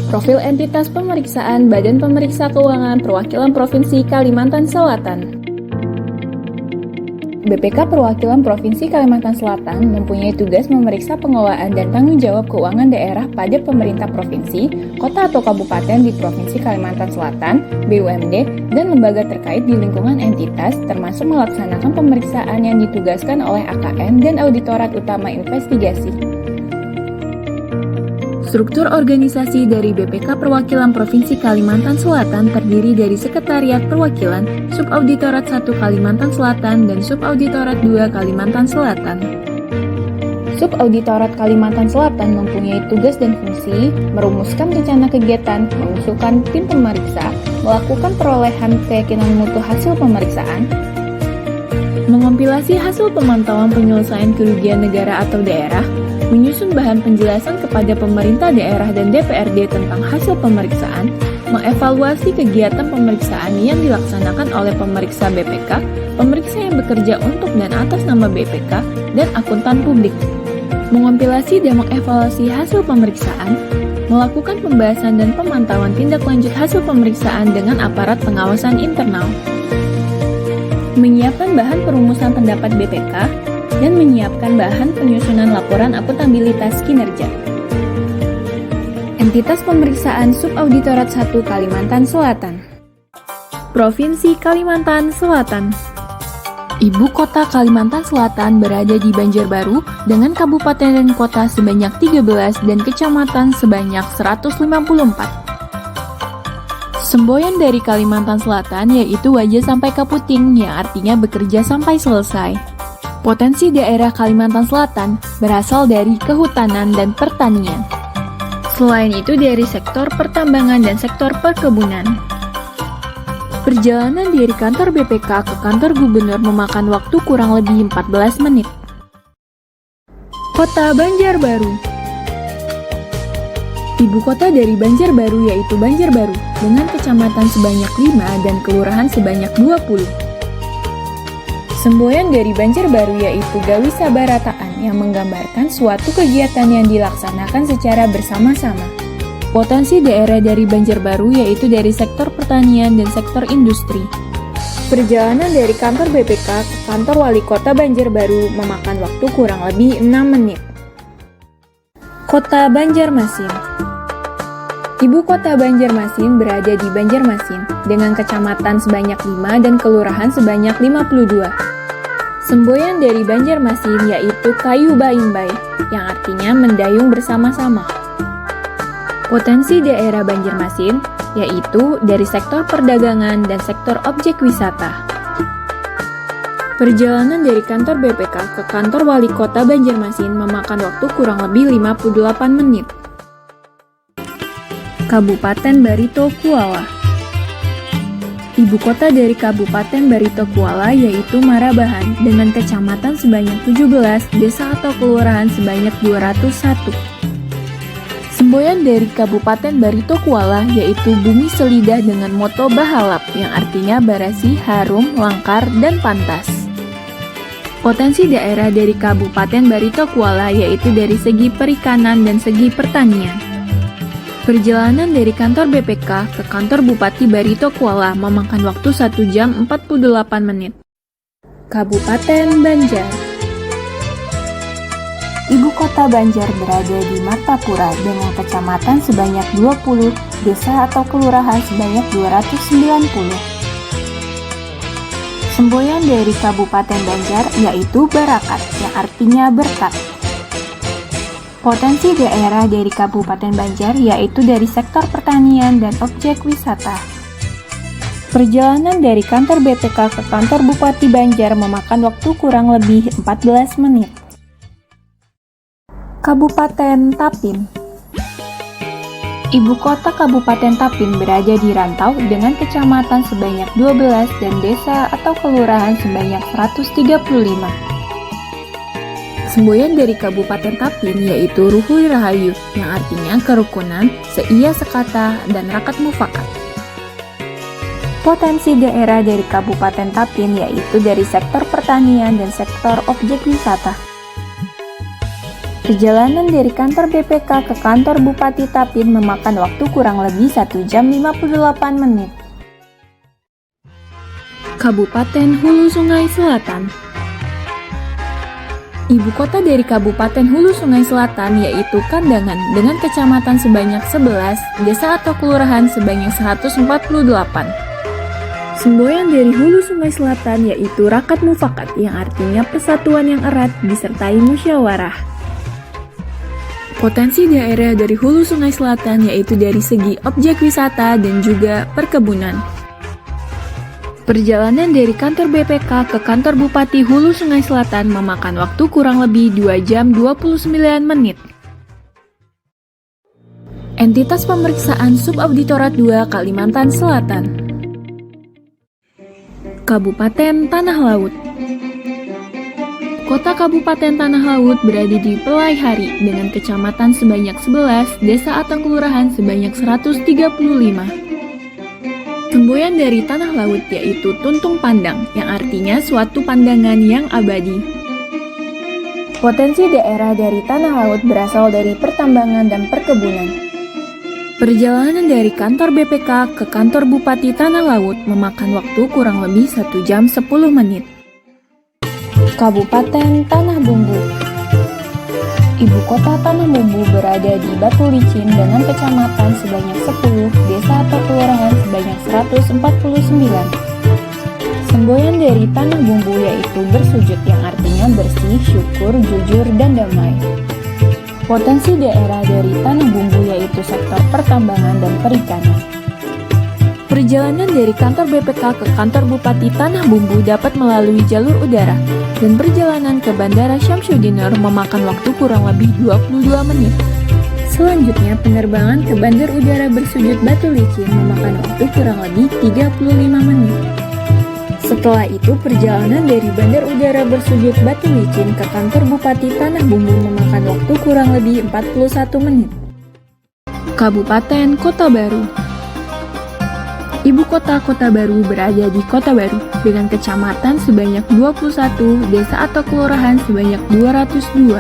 Profil entitas pemeriksaan Badan Pemeriksa Keuangan Perwakilan Provinsi Kalimantan Selatan. BPK Perwakilan Provinsi Kalimantan Selatan mempunyai tugas memeriksa pengelolaan dan tanggung jawab keuangan daerah pada pemerintah provinsi, kota atau kabupaten di Provinsi Kalimantan Selatan, BUMD, dan lembaga terkait di lingkungan entitas, termasuk melaksanakan pemeriksaan yang ditugaskan oleh AKN dan Auditorat Utama Investigasi. Struktur organisasi dari BPK Perwakilan Provinsi Kalimantan Selatan terdiri dari Sekretariat Perwakilan, Subauditorat 1 Kalimantan Selatan, dan Subauditorat 2 Kalimantan Selatan. Subauditorat Kalimantan Selatan mempunyai tugas dan fungsi merumuskan rencana kegiatan, mengusulkan tim pemeriksa, melakukan perolehan keyakinan mutu hasil pemeriksaan, mengompilasi hasil pemantauan penyelesaian kerugian negara atau daerah, menyusun bahan penjelasan kepada pemerintah daerah dan DPRD tentang hasil pemeriksaan, mengevaluasi kegiatan pemeriksaan yang dilaksanakan oleh pemeriksa BPK, pemeriksa yang bekerja untuk dan atas nama BPK, dan akuntan publik, mengompilasi dan mengevaluasi hasil pemeriksaan, melakukan pembahasan dan pemantauan tindak lanjut hasil pemeriksaan dengan aparat pengawasan internal, menyiapkan bahan perumusan pendapat BPK, dan menyiapkan bahan penyusunan laporan akuntabilitas kinerja. Entitas pemeriksaan Subauditorat 1 Kalimantan Selatan. Provinsi Kalimantan Selatan. Ibu kota Kalimantan Selatan berada di Banjarbaru dengan kabupaten dan kota sebanyak 13 dan kecamatan sebanyak 154. Semboyan dari Kalimantan Selatan yaitu wajah sampai Kaputing yang artinya bekerja sampai selesai. Potensi daerah Kalimantan Selatan berasal dari kehutanan dan pertanian. Selain itu dari sektor pertambangan dan sektor perkebunan. Perjalanan dari kantor BPK ke kantor gubernur memakan waktu kurang lebih 14 menit. Kota Banjarbaru. Ibu kota dari Banjarbaru yaitu Banjarbaru dengan kecamatan sebanyak 5 dan kelurahan sebanyak 20. Semboyan dari Banjarbaru yaitu Gawi Sabarataan yang menggambarkan suatu kegiatan yang dilaksanakan secara bersama-sama. Potensi daerah dari Banjarbaru yaitu dari sektor pertanian dan sektor industri. Perjalanan dari kantor BPK ke kantor Wali Kota Banjarbaru memakan waktu kurang lebih 6 menit. Kota Banjarmasin. Ibu kota Banjarmasin berada di Banjarmasin dengan kecamatan sebanyak 5 dan kelurahan sebanyak 52. Semboyan dari Banjarmasin yaitu Kayu Baimbai, yang artinya mendayung bersama-sama. Potensi daerah Banjarmasin yaitu dari sektor perdagangan dan sektor objek wisata. Perjalanan dari kantor BPK ke kantor Wali Kota Banjarmasin memakan waktu kurang lebih 58 menit. Kabupaten Barito Kuala. Ibu kota dari Kabupaten Barito Kuala yaitu Marabahan dengan kecamatan sebanyak 17, desa atau kelurahan sebanyak 201. Semboyan dari Kabupaten Barito Kuala yaitu Bumi Selidah dengan moto Bahalap yang artinya barasi, harum, langkar, dan pantas. Potensi daerah dari Kabupaten Barito Kuala yaitu dari segi perikanan dan segi pertanian. Perjalanan dari kantor BPK ke kantor Bupati Barito Kuala memakan waktu 1 jam 48 menit. Kabupaten Banjar. Ibu kota Banjar berada di Martapura dengan kecamatan sebanyak 20, desa atau kelurahan sebanyak 290. Semboyan dari Kabupaten Banjar yaitu Barakat yang artinya berkat. Potensi daerah dari Kabupaten Banjar yaitu dari sektor pertanian dan objek wisata. Perjalanan dari kantor BPK ke kantor Bupati Banjar memakan waktu kurang lebih 14 menit. Kabupaten Tapin. Ibu kota Kabupaten Tapin berada di Rantau dengan kecamatan sebanyak 12 dan desa atau kelurahan sebanyak 135. Semboyan dari Kabupaten Tapin yaitu Ruhui Rahayu yang artinya kerukunan, seia sekata, dan rakat mufakat. Potensi daerah dari Kabupaten Tapin yaitu dari sektor pertanian dan sektor objek wisata. Perjalanan dari kantor BPK ke kantor Bupati Tapin memakan waktu kurang lebih 1 jam 58 menit. Kabupaten Hulu Sungai Selatan. Ibu kota dari Kabupaten Hulu Sungai Selatan yaitu Kandangan dengan kecamatan sebanyak 11, desa atau kelurahan sebanyak 148. Semboyan dari Hulu Sungai Selatan yaitu Rakat Mufakat yang artinya persatuan yang erat disertai musyawarah. Potensi daerah dari Hulu Sungai Selatan yaitu dari segi objek wisata dan juga perkebunan. Perjalanan dari kantor BPK ke kantor Bupati Hulu Sungai Selatan memakan waktu kurang lebih 2 jam 29 menit. Entitas pemeriksaan Subauditorat 2 Kalimantan Selatan. Kabupaten Tanah Laut. Kota Kabupaten Tanah Laut berada di Pelai Hari dengan kecamatan sebanyak 11, desa atau kelurahan sebanyak 135. Semboyan dari Tanah Laut yaitu Tuntung Pandang, yang artinya suatu pandangan yang abadi. Potensi daerah dari Tanah Laut berasal dari pertambangan dan perkebunan. Perjalanan dari kantor BPK ke kantor Bupati Tanah Laut memakan waktu kurang lebih 1 jam 10 menit. Kabupaten Tanah Bumbu. Ibu kota Tanah Bumbu berada di Batu Licin dengan kecamatan sebanyak 10, desa atau kelurahan sebanyak 149. Semboyan dari Tanah Bumbu yaitu bersujud yang artinya bersih, syukur, jujur, dan damai. Potensi daerah dari Tanah Bumbu yaitu sektor pertambangan dan perikanan. Perjalanan dari kantor BPK ke kantor Bupati Tanah Bumbu dapat melalui jalur udara, dan perjalanan ke Bandara Syamsuddinur memakan waktu kurang lebih 22 menit. Selanjutnya, penerbangan ke Bandar Udara Bersujud Batu Licin memakan waktu kurang lebih 35 menit. Setelah itu, perjalanan dari Bandar Udara Bersujud Batu Licin ke kantor Bupati Tanah Bumbu memakan waktu kurang lebih 41 menit. Kabupaten Kota Baru. Ibu kota Kota Baru berada di Kota Baru dengan kecamatan sebanyak 21, desa atau kelurahan sebanyak 202.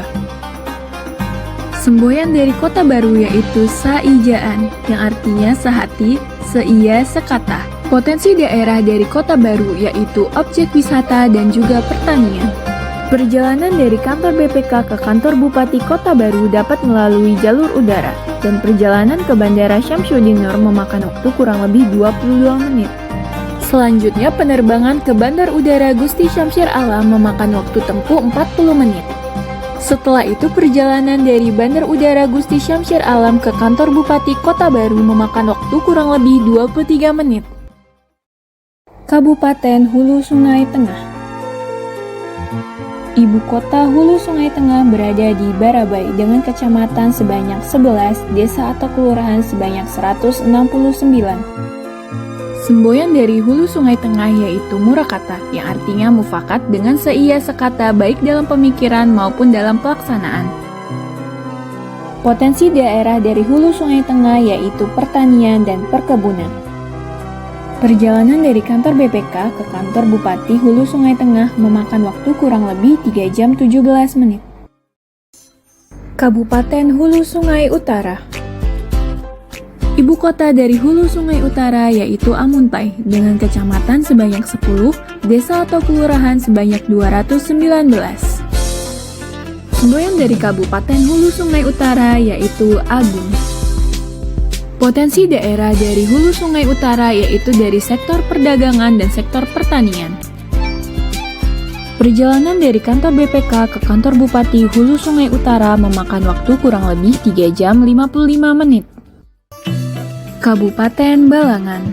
Semboyan dari Kota Baru yaitu Saijaan, yang artinya sehati, seia, sekata. Potensi daerah dari Kota Baru yaitu objek wisata dan juga pertanian. Perjalanan dari kantor BPK ke kantor Bupati Kota Baru dapat melalui jalur udara, dan perjalanan ke Bandara Syamsuddinur memakan waktu kurang lebih 22 menit. Selanjutnya, penerbangan ke Bandar Udara Gusti Syamsir Alam memakan waktu tempuh 40 menit. Setelah itu, perjalanan dari Bandar Udara Gusti Syamsir Alam ke kantor Bupati Kota Baru memakan waktu kurang lebih 23 menit. Kabupaten Hulu Sungai Tengah. Ibu kota Hulu Sungai Tengah berada di Barabai dengan kecamatan sebanyak 11, desa atau kelurahan sebanyak 169. Semboyan dari Hulu Sungai Tengah yaitu Murakata, yang artinya mufakat dengan seia sekata baik dalam pemikiran maupun dalam pelaksanaan. Potensi daerah dari Hulu Sungai Tengah yaitu pertanian dan perkebunan. Perjalanan dari kantor BPK ke kantor Bupati Hulu Sungai Tengah memakan waktu kurang lebih 3 jam 17 menit. Kabupaten Hulu Sungai Utara. Ibu kota dari Hulu Sungai Utara yaitu Amuntai dengan kecamatan sebanyak 10, desa atau kelurahan sebanyak 219. Semboyan dari Kabupaten Hulu Sungai Utara yaitu Agung. Potensi daerah dari Hulu Sungai Utara yaitu dari sektor perdagangan dan sektor pertanian. Perjalanan dari kantor BPK ke kantor Bupati Hulu Sungai Utara memakan waktu kurang lebih 3 jam 55 menit. Kabupaten Balangan.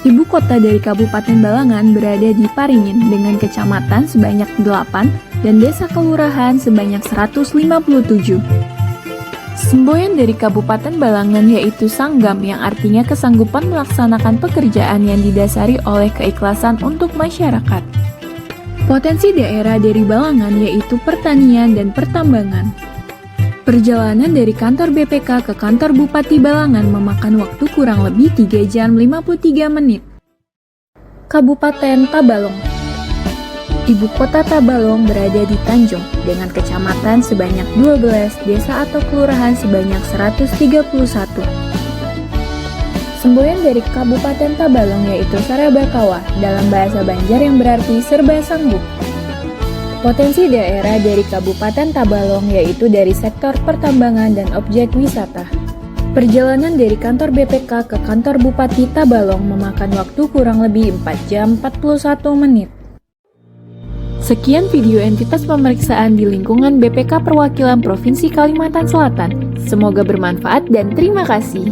Ibu kota dari Kabupaten Balangan berada di Paringin dengan kecamatan sebanyak 8 dan desa kelurahan sebanyak 157. Semboyan dari Kabupaten Balangan yaitu Sanggam yang artinya kesanggupan melaksanakan pekerjaan yang didasari oleh keikhlasan untuk masyarakat. Potensi daerah dari Balangan yaitu pertanian dan pertambangan. Perjalanan dari kantor BPK ke kantor Bupati Balangan memakan waktu kurang lebih 3 jam 53 menit. Kabupaten Tabalong. Ibu kota Tabalong berada di Tanjung dengan kecamatan sebanyak 12, desa atau kelurahan sebanyak 131. Semboyan dari Kabupaten Tabalong yaitu Sarabakawa, dalam bahasa Banjar yang berarti serba sanggup. Potensi daerah dari Kabupaten Tabalong yaitu dari sektor pertambangan dan objek wisata. Perjalanan dari kantor BPK ke kantor Bupati Tabalong memakan waktu kurang lebih 4 jam 41 menit. Sekian video entitas pemeriksaan di lingkungan BPK Perwakilan Provinsi Kalimantan Selatan. Semoga bermanfaat dan terima kasih.